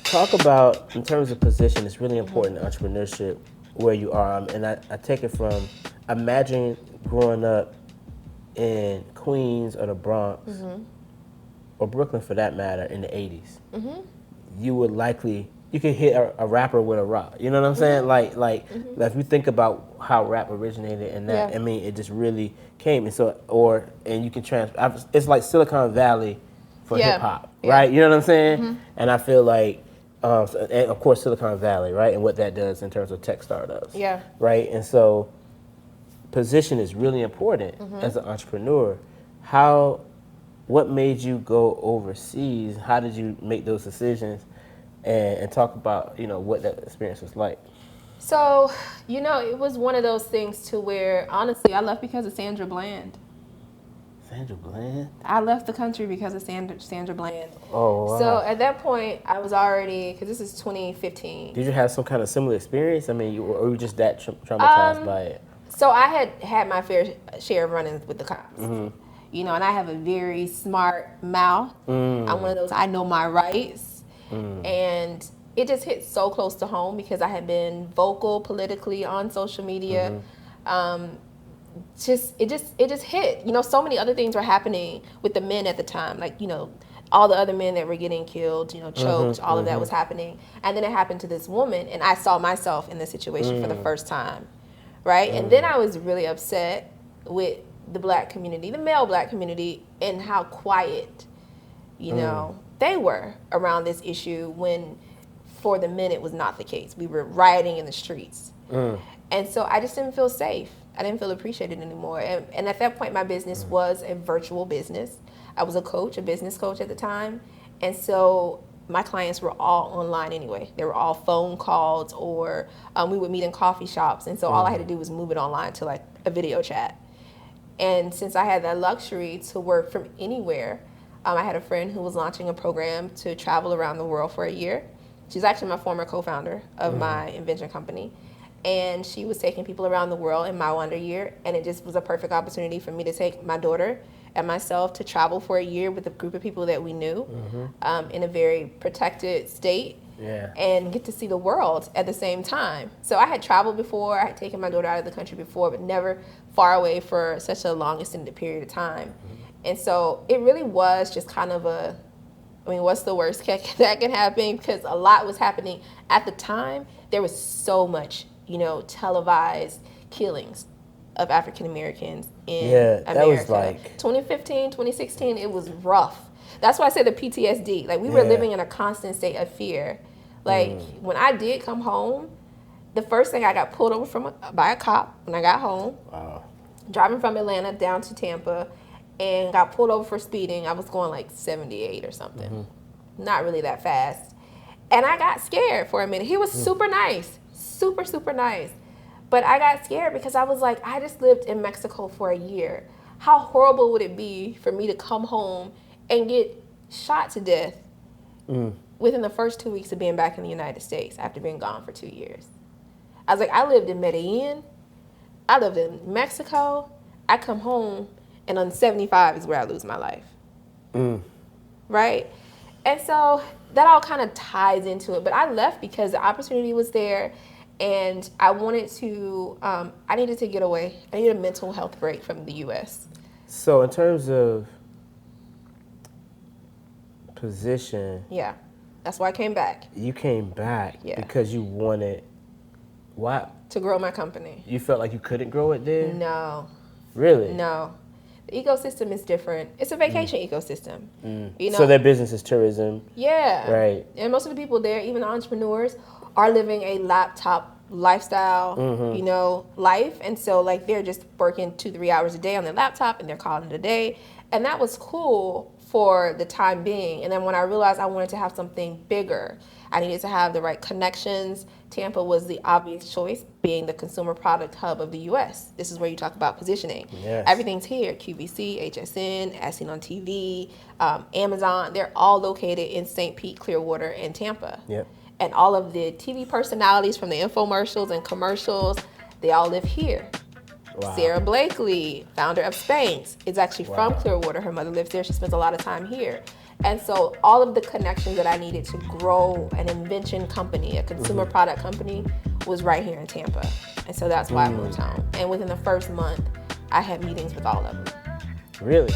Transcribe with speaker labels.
Speaker 1: Talk about, in terms of position, it's really important in entrepreneurship where you are. And I take it from, imagine growing up in Queens or the Bronx, or Brooklyn for that matter, in the 80s. You would likely, you could hit a rapper with a rock. You know what I'm saying? Like if you think about how rap originated and that, I mean, it just really came. And so, and you can it's like Silicon Valley for hip hop, right? You know what I'm saying? And I feel like, and of course Silicon Valley, right? And what that does in terms of tech startups. Right? And so position is really important as an entrepreneur. What made you go overseas? How did you make those decisions? And talk about, what that experience was like.
Speaker 2: So, it was one of those things to where, honestly, I left because of Sandra Bland.
Speaker 1: Sandra Bland?
Speaker 2: I left the country because of Sandra Bland.
Speaker 1: Oh, wow.
Speaker 2: So at that point, I was already, because this is 2015.
Speaker 1: Did you have some kind of similar experience? I mean, or were you just that traumatized by it?
Speaker 2: So I had my fair share of run-ins with the cops. And I have a very smart mouth. I'm one of those, I know my rights. And it just hit so close to home because I had been vocal politically on social media. It just hit. So many other things were happening with the men at the time, like, all the other men that were getting killed, choked, all of that was happening. And then it happened to this woman, and I saw myself in this situation for the first time, right? And then I was really upset with the black community, the male black community, and how quiet, they were around this issue when for the men it was not the case. We were rioting in the streets. And so I just didn't feel safe. I didn't feel appreciated anymore. And at that point, my business was a virtual business. I was a business coach at the time. And so my clients were all online anyway. They were all phone calls, or we would meet in coffee shops. And so all I had to do was move it online to like a video chat. And since I had that luxury to work from anywhere, I had a friend who was launching a program to travel around the world for a year. She's actually my former co-founder of my invention company. And she was taking people around the world in my wonder year. And it just was a perfect opportunity for me to take my daughter and myself to travel for a year with a group of people that we knew in a very protected state. And get to see the world at the same time. So I had traveled before. I had taken my daughter out of the country before, but never far away for such a long extended period of time. And so it really was just kind of what's the worst that can happen? Because a lot was happening. At the time, there was so much, televised killings of African Americans in America.
Speaker 1: That was like
Speaker 2: 2015, 2016, it was rough. That's why I say the PTSD. Like, we were living in a constant state of fear. Like, when I did come home, the first thing I got pulled over by a cop when I got home.
Speaker 1: Wow.
Speaker 2: Driving from Atlanta down to Tampa, and got pulled over for speeding. I was going like 78 or something. Not really that fast. And I got scared for a minute. He was super nice. Super, super nice. But I got scared because I was like, I just lived in Mexico for a year. How horrible would it be for me to come home and get shot to death within the first 2 weeks of being back in the United States after being gone for 2 years? I was like, I lived in Medellin. I lived in Mexico. I come home, and on 75 is where I lose my life. Right? And so that all kind of ties into it. But I left because the opportunity was there, and I wanted to, I needed to get away. I needed a mental health break from the U.S.
Speaker 1: So in terms of position.
Speaker 2: Yeah. That's why I came back.
Speaker 1: You came back because you wanted, what?
Speaker 2: To grow my company.
Speaker 1: You felt like you couldn't grow it there?
Speaker 2: No.
Speaker 1: Really?
Speaker 2: No. The ecosystem is different. It's a vacation ecosystem.
Speaker 1: So their business is tourism.
Speaker 2: Yeah.
Speaker 1: Right.
Speaker 2: And most of the people there, even the entrepreneurs, are living a laptop lifestyle, life. And so like they're just working 2-3 hours a day on their laptop and they're calling it a day. And that was cool for the time being. And then when I realized I wanted to have something bigger, I needed to have the right connections. Tampa was the obvious choice, being the consumer product hub of the U.S. This is where you talk about positioning.
Speaker 1: Yes.
Speaker 2: Everything's here. QVC, HSN, as seen on TV, Amazon. They're all located in St. Pete, Clearwater, and Tampa.
Speaker 1: Yep.
Speaker 2: And all of the TV personalities from the infomercials and commercials, they all live here.
Speaker 1: Wow.
Speaker 2: Sarah Blakely, founder of Spanx, is actually from Clearwater. Her mother lives there. She spends a lot of time here. And so all of the connections that I needed to grow an invention company, a consumer product company, was right here in Tampa. And so that's why I moved home. And within the first month, I had meetings with all of them.
Speaker 1: Really?